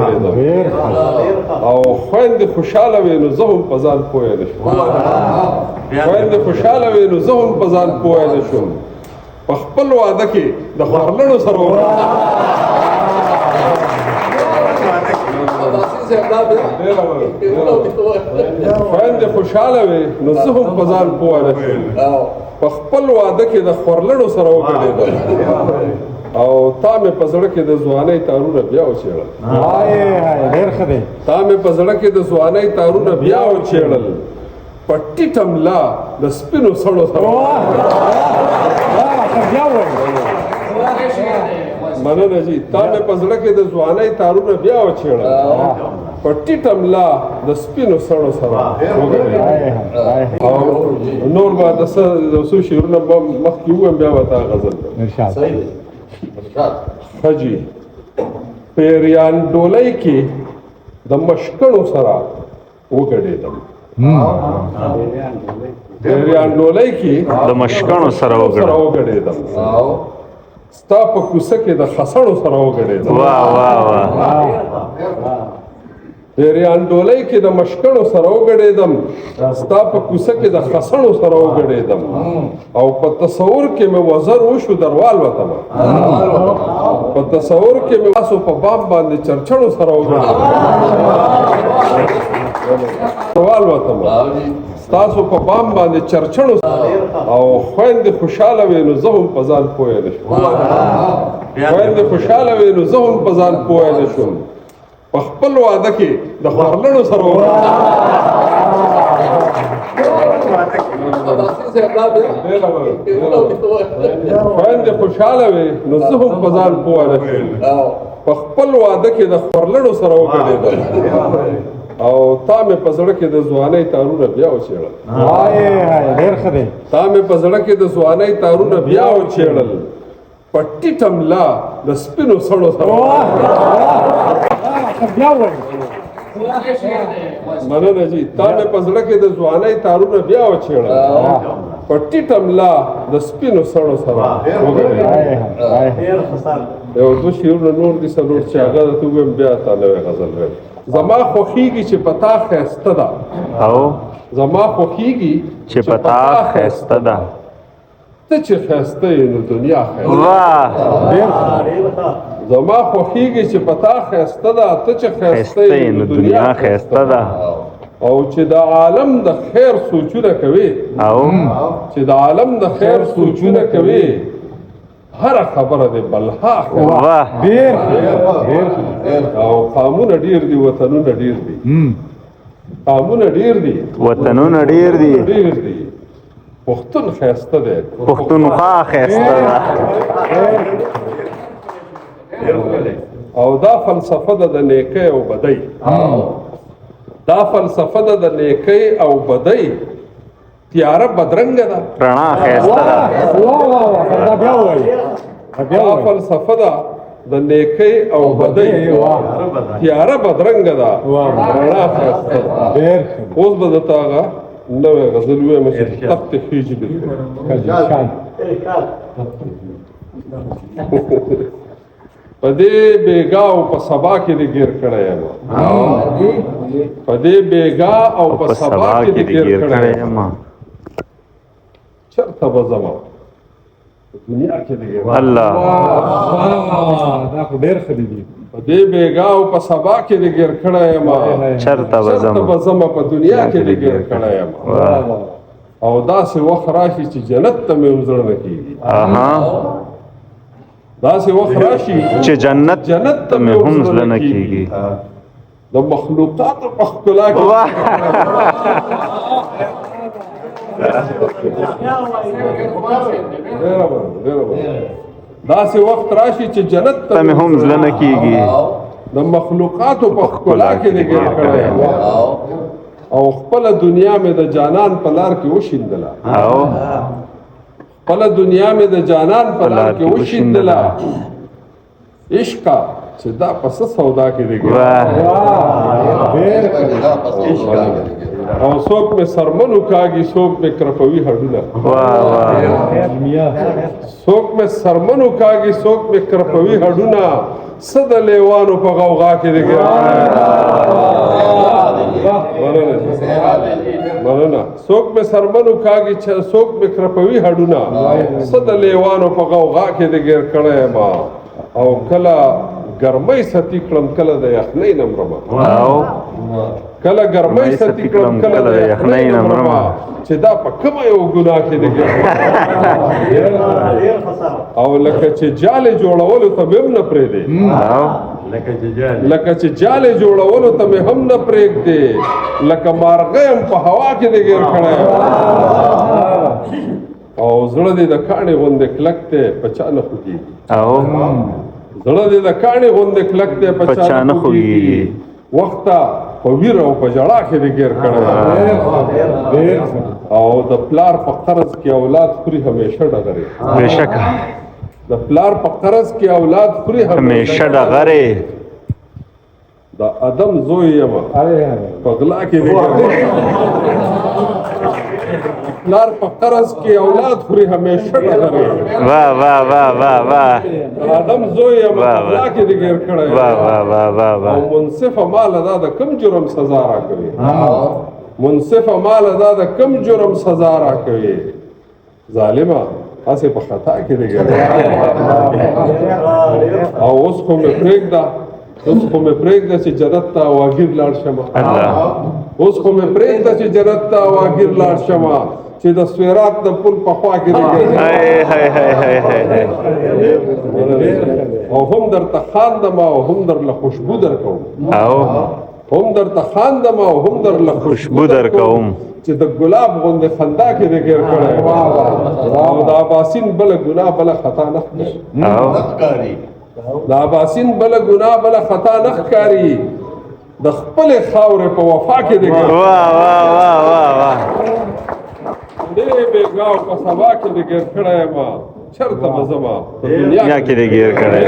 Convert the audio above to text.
او خويندې خوشاله وي نو زه هم په ځان پوه نه شم. خويندې خوشاله وي نو زه هم په ځان پوه نه شم. په خپل واده کې د خورلڼو سره خويندې خوشاله وي نو زه هم په ځان پوه نه شم. په خپل واده کې د خورلڼو سره وګډېدم او تا مې په زړه کې د ځوانۍ تارونه بیا وچېړل. ډېر ښه دی. تا مې په زړه کې د ځوانۍ تارونه بیا وچېړل په ټیټه ملا د سپینو سړو سره. مننه جي. تا مې په زړه کې د ځوانۍ تارونه بیا وچېړل په ټیټه ملا د سپینو سړو سره وګډېدل. او نور به د څو شعرونه به مخکې ووایم بیا به تا غزل کوم. خجی پیریان ډولۍ کې د مشکڼو سره وګډېدم. پیریان ډولۍ کې د مشکڼو سره وګډېدم. ستا په کوڅه کې د خسړو سره وګډېدم. واه واه واه. پیریان ډولۍ کې د مشکڼو سره وګډېدم. ستا په کوڅه کې د خسړو سره وګډېدم او په تصور کې مې وزر وشو دروال وتم. په تصور کې مې تاسو په بام باندې چرچړو سره وګډېدم دروال وتم. تاسو په بام باندې چرچړو او خويندې خوشاله وي نو زه هم په ځان پوه نه شم. خويندې خوشاله وي نو زه هم په ځان پوه نه شم. په خپل واده کې د خورلڼو سره خويندې خوشاله وي نو زه هم په ځان پوه نه شم. په خپل واده کې د خورلڼو سره وګډېدل او تا مې په زړه کې د ځوانۍ تارونه بیا وچېړل. ډېر ښه دی. تا مې په زړه کې د ځوانۍ تارونه بیا وچېړل په ټیټه ملا د سپینو سړو سره. مننه جي. تا مې په زړه کې د ځوانۍ تارونه بیا وچېړل په ټیټه ملا د سپینو سړو سره وګډېدل. یو دوه شعرونه نور دي څلور چې هغه درته ووایم بیا تا نوی غزل وایم. زما خوښېږي چې په تا ښایسته ده. زما خوښېږي چې په تا ښایسته ده. ته چې ښایسته یې نو دنیا ښایسته. زما خوښېږي چې په تا ښایسته ده. ته چې ښایسته یې نو دنیا ښایسته ده. او چې د عالم د خیر سوچونه کوي چې د عالم د خیر سوچونه کوي هر خبره دې بلها او قامونه ډیر دي وطنونه ډیر دي. قامونه ډیر دي وطنونه ډیر دي. پښتون ښایسته دی. پښتونخوا ښایسته ده. او دا فلسفه ده د نیکۍ او بدۍ. دا فلسفه ده د نیکۍ او بدۍ. تیاره بدرنګه ده رڼا ښایسته ده. دا فلسفه ده د نیکۍ او بدۍ. تیاره بدرنګه ده رڼا ښایسته ده. اوس به درته هغه نوی غزل ووایم چې تخت خیجي په دې بېګا او په سبا کې دې ګیر کړی یم. په دې بېګا او په سبا کې دې ګیر کړی یم. چرته به ځمه دنیا کې دې ګیر. الله دا خو ډېر ښه دي. په دې بېګا او په سبا کې دې ګیر کړی یم. چرته به ځمه په دنیا کې دې ګیر کړی یم. او داسې وخت راشي چې جنت ته مې هم زړه نه کېږي. داسې وخت راشي چې جنت ته مې هم زړه نه کېږي. د مخلوقاتو په ښکلا کې داسې وخت راشي چې جنت ته مې هم زړه نه کېږي. د مخلوقاتو په ښکلا کې دې ګیر کړی یم او خپله دنیا مې د جانان په لار کې وشیندله. خپله دنیا مې د جانان په لار کې وشیندله. عشقه چې دا په څه سودا کې دې ګیر. او څوک مې سرمنو کاږي څوک مې کرپوي هډونه. څوک مې سرمنو کاږي څوک مې کرپوي هډونه صد لیوانو په غوغا کې دې مننه څوک مې سرمنو کاږي چې څوک مې کرپوي هډونه صد لیوانو په غوغا کې دې ګیر کړی ما او کله ګرمۍ ستی کړم کله د یخنۍ نه مرمه کله ګرمۍ ستی کړم کله د یخنۍ نه مرمه چې دا په کومه یو ګناه کې دې ګیر او لکه چې جالې جوړولو ته مې هم نه پرېږدې لکه چې جالې جوړولو ته مې هم نه پرېږدې لکه مارغه یم په هوا کې دې ګیر کړی او زړه دې د کاڼي غوندې کلک دی په چا نه خوږېږي زړه دې د کاڼي غوندې کلک دی په چا نه خوږېږي وخته په ویر او په ژړا کې دې ګیر کړی او د پلار په قرض کې اولاد خوري همیشه ډغرې بېشکه د پلار په قرض کې اولاد خوري همیشه ډغرې د ادم زوی یم په غلا کې دې پلار په قرض کې اولاد خوري همیشه ډغرې واه واه واه واه واه ادم زوی یم په غلا کې دې ګیر کړی واه واه واه واه او واه منصفه مال دا د کوم جرم سزا راکوي منصفه مال دا د کوم جرم سزا راکوي ظالمه هسې په خطا کې دې ګیر او اوس خو مې پرېږده چې جنت ته واګیر لاړ شمه اوس خو مې پرېږده چې جنت ته واګیر لاړ شمه چې د سویرات د پل په خوا کې او هم درته خاندم او هم درله خوشبو درکوم هم درته خاندم او هم درله خوشبو درکوم چې د ګلاب غوندې خندا کې دې ګیر کړی او د اباسین بله ګناه بله خطا نه ښکاري د اباسین بله ګناه بله خطا نه ښکاري د خپلې خاورې په وفا کې دې ګیر دې بېګا او په سبا کې دې ګیر کړی یم چېرته به ځمه په دنیا کې دې ګیر کړی